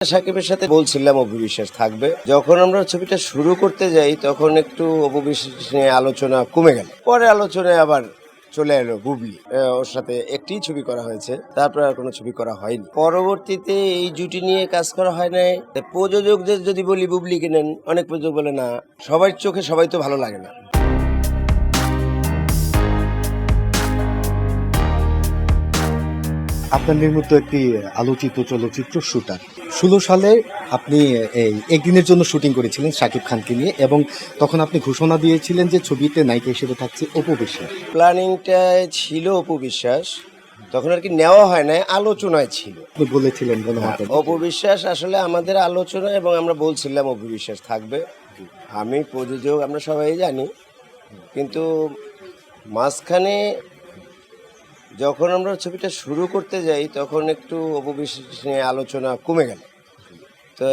সাকিবের সাথে বলছিলাম অপু বিশ্বাস থাকবে। যখন আমরা ছবিটা শুরু করতে যাই তখন একটু অপু বিশ্বাস নিয়ে আলোচনা কমে গেল। পরে আলোচনায় আবার চলে এলো বুবলি। ওর সাথে একটি ছবি করা হয়েছে, তারপর আর কোনো ছবি করা হয়নি। পরবর্তীতে এই জুটি নিয়ে কাজ করা হয় নাই। প্রযোজকদের যদি বলি বুবলিকে নেন, অনেক প্রযোজক বলে না, সবার চোখে সবাই তো ভালো লাগে না। আপনার নির্মিত একটি আলোচিত চলচ্চিত্র শুটার 16 সালে আপনি এই একদিনের জন্য শুটিং করেছিলেন শাকিব খানকে নিয়ে, এবং তখন আপনি ঘোষণা দিয়েছিলেন যে ছবিতে নায়িকা হিসেবে থাকছে অপু বিশ্বাস। প্ল্যানিংটায় ছিল অপু বিশ্বাস, তখন আর কি নেওয়া হয় নাই, আলোচনায় ছিল। আপনি বলেছিলেন গণমাধ্যমে। অপু বিশ্বাস আসলে আমাদের আলোচনা, এবং আমরা বলছিলাম অপু বিশ্বাস থাকবে। আমি প্রযোজক, আমরা সবাই জানি, কিন্তু মাঝখানে যখন আমরা ছবিটা শুরু করতে যাই তখন একটু অপু বিশ্বাস নিয়ে আলোচনা কমে গেল। তো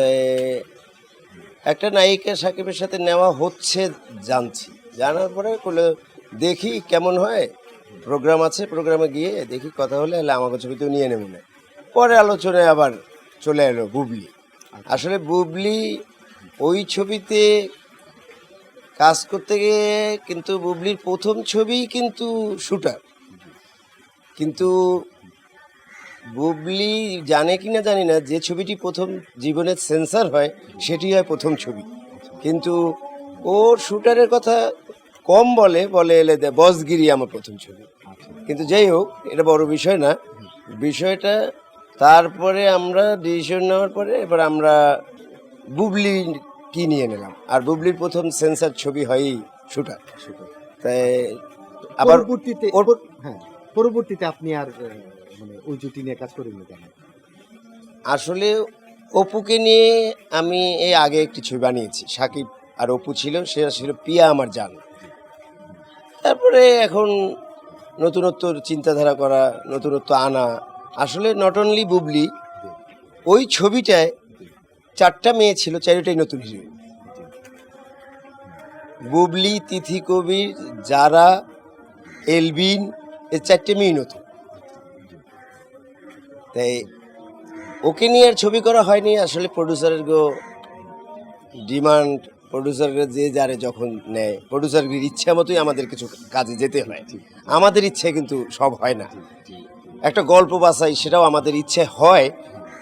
একটা নায়িকা সাকিবের সাথে নেওয়া হচ্ছে জানছি, জানার পরে দেখি কেমন হয়, প্রোগ্রাম আছে, প্রোগ্রামে গিয়ে দেখি কথা হলে আমাকে ছবিতেও নিয়ে নেবে না। পরে আলোচনায় আবার চলে এলো বুবলি। আসলে বুবলি ওই ছবিতে কাজ করতে গিয়ে, কিন্তু বুবলির প্রথম ছবি কিন্তু শুটার, কিন্তু বুবলি জানে কিনা জানি না, যে ছবিটি প্রথম জীবনে সেন্সার হয় সেটি হয় প্রথম ছবি। কিন্তু ওর শুটারের কথা কম বলে এলে বসগিরি আমার প্রথম ছবি। কিন্তু যাই হোক, এটা বড় বিষয় না। বিষয়টা তারপরে আমরা ডিসিশন নেওয়ার পরে এবার আমরা বুবলি কি নিয়ে নিলাম, আর বুবলির প্রথম সেন্সার ছবি হয়ই শুটার। তাই আবার পরবর্তীতে আপনি আর মানে ওই জুটি নিয়ে কাজ করেননি কেন? আসলে অপুকে নিয়ে আমি এই আগে একটি ছবি বানিয়েছি, সাকিব আর অপু ছিল, সেটা ছিল পিয়া আমার জান। তারপরে এখন নতুনত্ব চিন্তাধারা করা, নতুনত্ব আনা। আসলে নট অনলি বুবলি, ওই ছবিটায় 4টা মেয়ে ছিল, 4টাই নতুন হিরোইন। বুবলি, তিথি কবির, যারা, এলবিন, এই 4টে মেয়ে নতুন। তাই ওকে নিয়ে আর ছবি করা হয়নি। আসলে প্রডিউসারের ডিমান্ড, প্রডিউসাররা যে যারে যখন নেয়, প্রডিউসারের ইচ্ছা মতোই আমাদের কিছু কাজে যেতে হয়। আমাদের ইচ্ছে কিন্তু সব হয় না। একটা গল্প বাছাই, সেটাও আমাদের ইচ্ছে হয়,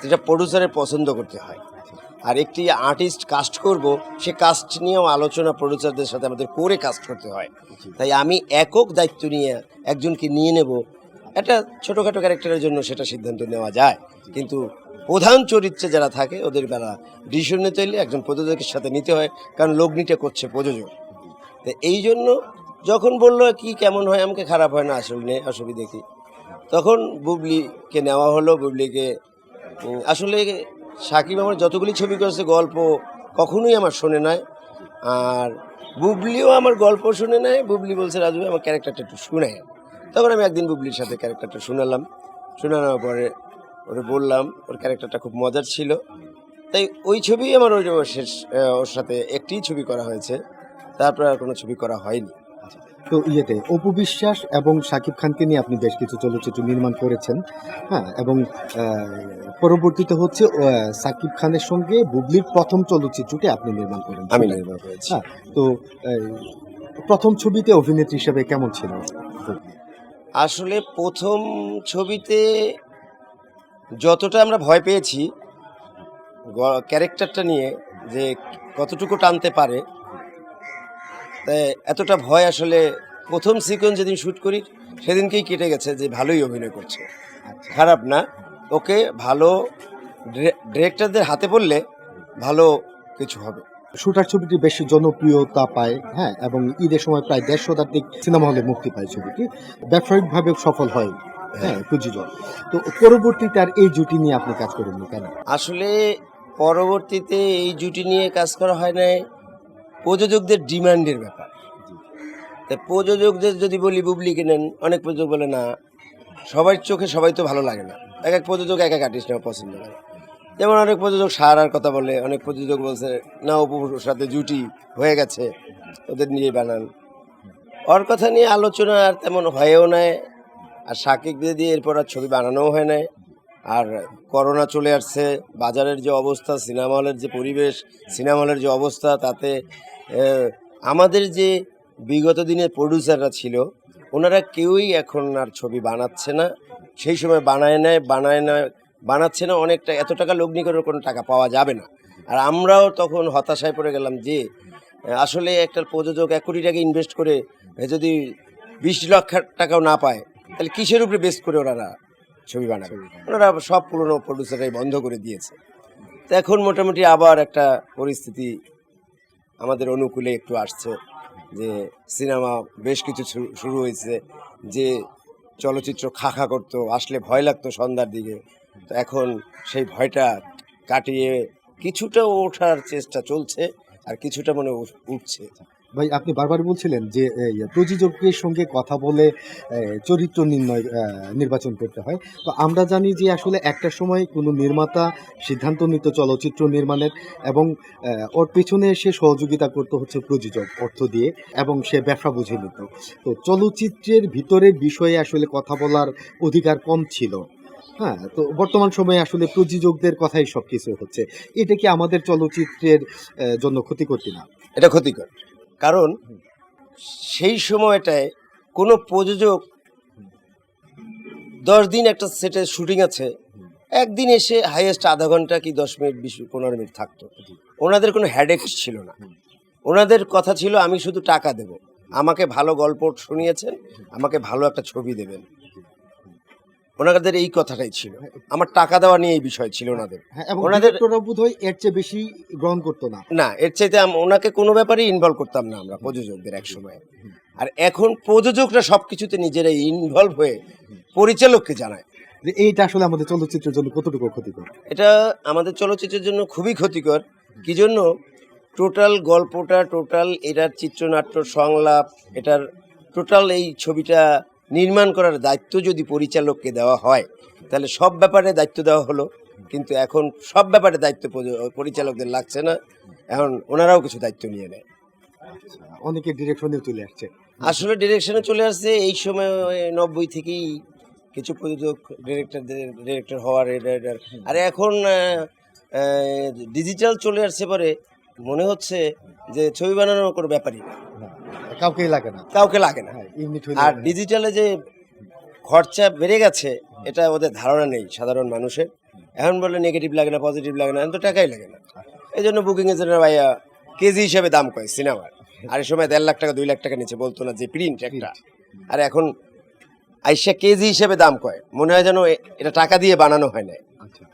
যেটা প্রডিউসারের পছন্দ করতে হয়। আর একটি আর্টিস্ট কাস্ট করব, সে কাস্ট নিয়েও আলোচনা প্রডিউসারদের সাথে আমাদের করে কাস্ট করতে হয়। তাই আমি একক দায়িত্ব নিয়ে একজনকে নিয়ে নেব, একটা ছোটোখাটো ক্যারেক্টারের জন্য সেটা সিদ্ধান্ত নেওয়া যায়, কিন্তু প্রধান চরিত্রে যারা থাকে ওদের বেলা ডিসিশন নিতে হলে একজন প্রযোজকের সাথে নিতে হয়, কারণ লগ্নিটা করছে প্রযোজক। তো এই জন্য যখন বললো কি কেমন হয়, আমাকে খারাপ হয় না, আসলে অসুবিধা দেখি, তখন বুবলিকে নেওয়া হলো। বুবলিকে আসলে সাকিব আমার যতগুলি ছবি করেছে গল্প কখনোই আমার শোনে নাই, আর বুবলিও আমার গল্প শুনে নাই। বুবলি বলছে, রাজু আমার ক্যারেক্টারটা একটু শুনে। তখন আমি একদিন বুবলির সাথে ক্যারেক্টারটা শোনানোর পরে ওরে বললাম, ওর ক্যারেক্টারটা খুব মজার ছিল। তাই ওই ছবি আমার শেষ, ওর সাথে একটি ছবি করা হয়েছে, তারপর আর কোনো ছবি করা হয়নি। তো অপু বিশ্বাস এবং শাকিব খানকে নিয়ে আপনি বেশ কিছু চলচ্চিত্র নির্মাণ করেছেন, হ্যাঁ, এবং পরবর্তীতে হচ্ছে শাকিব খানের সঙ্গে বুবলির প্রথম চলচ্চিত্রটি আপনি নির্মাণ করেন। আমি নির্মাণ করেছি। হ্যাঁ, তো প্রথম ছবিতে অভিনেত্রী হিসেবে কেমন ছিল? আসলে প্রথম ছবিতে যতটা আমরা ভয় পেয়েছি ক্যারেক্টারটা নিয়ে, যে কতটুকু টানতে পারে, তাই এতটা ভয় আসলে প্রথম সিকোয়েন্স যেদিন শ্যুট করি সেদিনকেই কেটে গেছে, যে ভালোই অভিনয় করছে, খারাপ না। ওকে ভালো ডিরেক্টরদের হাতে পড়লে ভালো কিছু হবে। শুটার ছবিটি বেশ জনপ্রিয়তা পায়, হ্যাঁ, এবং ঈদের সময় প্রায় 1.5 শতাধিক সিনেমা হলে মুক্তি পায় ছবিটি, ব্যবসায়িকভাবে সফল হয়, হ্যাঁ, পুঁজিজল। তো পরবর্তীতে আর এই জুটি নিয়ে আপনি কাজ করেননি কেন? আসলে পরবর্তীতে এই জুটি নিয়ে কাজ করা হয় নাই, প্রযোজকদের ডিমান্ডের ব্যাপার। তাই প্রযোজকদের যদি বলি বুবলিকে নেন, অনেক প্রযোজক বলে না, সবার চোখে সবাই তো ভালো লাগে না। এক এক প্রযোজক এক এক আর্টিস্ট নেওয়া পছন্দ করে। যেমন অনেক প্রযোজক সারার কথা বলে, অনেক প্রযোজক বলছে না, অপুর সাথে জুটি হয়ে গেছে, ওদের নিয়ে বানান। ওর কথা নিয়ে আলোচনা আর তেমন হয়েও নাই, আর সাকিব দিয়ে এরপর আর ছবি বানানোও হয় নাই। আর করোনা চলে আসছে, বাজারের যে অবস্থা, সিনেমা হলের যে পরিবেশ, সিনেমা হলের যে অবস্থা, তাতে আমাদের যে বিগত দিনের প্রডিউসাররা ছিল, ওনারা কেউই এখন আর ছবি বানাচ্ছে না। সেই সময় বানাচ্ছে না, অনেকটা এত টাকা লগ্নি করে কোনো টাকা পাওয়া যাবে না। আর আমরাও তখন হতাশায় পড়ে গেলাম যে আসলে একটা প্রযোজক 1 কোটি টাকা ইনভেস্ট করে যদি 20 লক্ষ টাকাও না পায়, তাহলে কিসের উপরে বেস করে ওনারা ছবি বানাবে? ওনারা সব পুরনো প্রডিউসাররাই বন্ধ করে দিয়েছে। তো এখন মোটামুটি আবার একটা পরিস্থিতি আমাদের অনুকূলে একটু আসছে, যে সিনেমা বেশ কিছু শুরু হয়েছে। যে চলচ্চিত্র খা করতো, আসলে ভয় লাগতো সন্ধ্যার দিকে, তো এখন সেই ভয়টা কাটিয়ে কিছুটা ওঠার চেষ্টা চলছে, আর কিছুটা মনে উঠছে। ভাই, আপনি বারবার বলছিলেন যে প্রযোজকের সঙ্গে কথা বলে চরিত্র নির্বাচন করতে হয়। তো আমরা জানি যে আসলে একটা সময় কোনো নির্মাতা সিদ্ধান্ত নিত চলচ্চিত্র নির্মাণের, এবং ওর পেছনে সে সহযোগিতা করতে হচ্ছে প্রযোজক অর্থ দিয়ে, এবং সে ব্যবসা বুঝে নিত। তো চলচ্চিত্রের ভিতরের বিষয়ে আসলে কথা বলার অধিকার কম ছিল। হ্যাঁ, তো বর্তমান সময়ে আসলে প্রযোজকদের কথাই সব কিছু হচ্ছে। এটা কি আমাদের চলচ্চিত্রের জন্য ক্ষতিকর কিনা? এটা ক্ষতিকর, কারণ সেই সময়টায় কোনো প্রযোজক 10 দিন একটা সেটে শুটিং আছে, একদিন এসে হাইয়েস্ট আধা ঘন্টা কি 10 মিনিট 20-15 মিনিট থাকতো। ওনাদের কোনো হেডেক ছিল না। ওনাদের কথা ছিল আমি শুধু টাকা দেব, আমাকে ভালো গল্প শুনিয়েছেন, আমাকে ভালো একটা ছবি দেবেন। ওনাদের এই কথাটাই ছিল, আমার টাকা দেওয়া নিয়ে এই বিষয় ছিল ওনাদের। হ্যাঁ, এবং ওনাদের ডিরেক্টররা বোধহয় এর চেয়ে বেশি গ্রহণ করতো না। না, এর চাইতে ওনাকে কোনো ব্যাপারেই ইনভলভ করতাম না আমরা প্রযোজকদের এক সময়। আর এখন প্রযোজকরা সবকিছুতে নিজেরাই ইনভলভ হয়ে পরিচালককে জানায়। যে এইটা আসলে আমাদের চলচ্চিত্রের জন্য কতটুকু ক্ষতিকর? এটা আমাদের চলচ্চিত্রের জন্য খুবই ক্ষতিকর। কি জন্য? টোটাল গল্পটা, টোটাল এটার চিত্রনাট্য, সংলাপ, এটার টোটাল এই ছবিটা নির্মাণ করার দায়িত্ব যদি পরিচালককে দেওয়া হয়, তাহলে সব ব্যাপারে দায়িত্ব দেওয়া হলো। কিন্তু এখন সব ব্যাপারে দায়িত্ব পরিচালকদের লাগছে না, এখন ওনারাও কিছু দায়িত্ব নিয়ে নেয়। অনেকে ডিরেকশনে চলে আসছে। আসলে ডিরেকশনে চলে আসছে এই সময় 90 থেকেই কিছু প্রযোজক ডিরেক্টর হওয়ার আর এখন ডিজিটাল চলে আসছে পরে মনে হচ্ছে যে ছবি বানানোর কোনো ব্যাপারই না, কাউকেই লাগে না। কাউকে লাগে না। হ্যাঁ, ইউনিট আর ডিজিটালে যে খরচা বেড়ে গেছে, এটা ওদের ধারণা নেই সাধারণ মানুষের। এখন বলে নেগেটিভ লাগে না, পজিটিভ লাগে না, এখন তো টাকাই লাগে না। এই জন্য বুকিং এজেন্টরা ভাইয়া কেজি হিসাবে দাম কয় সিনেমার। আর এই সময় 1.5 লাখ টাকা 2 লাখ টাকা নিচে বলতো না, যে প্রিন্ট একটা। আর এখন আইসা কেজি হিসেবে দাম কয়, মনে হয় যেন এটা টাকা দিয়ে বানানো হয় না,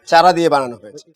চারা দিয়ে বানানো হয়েছে।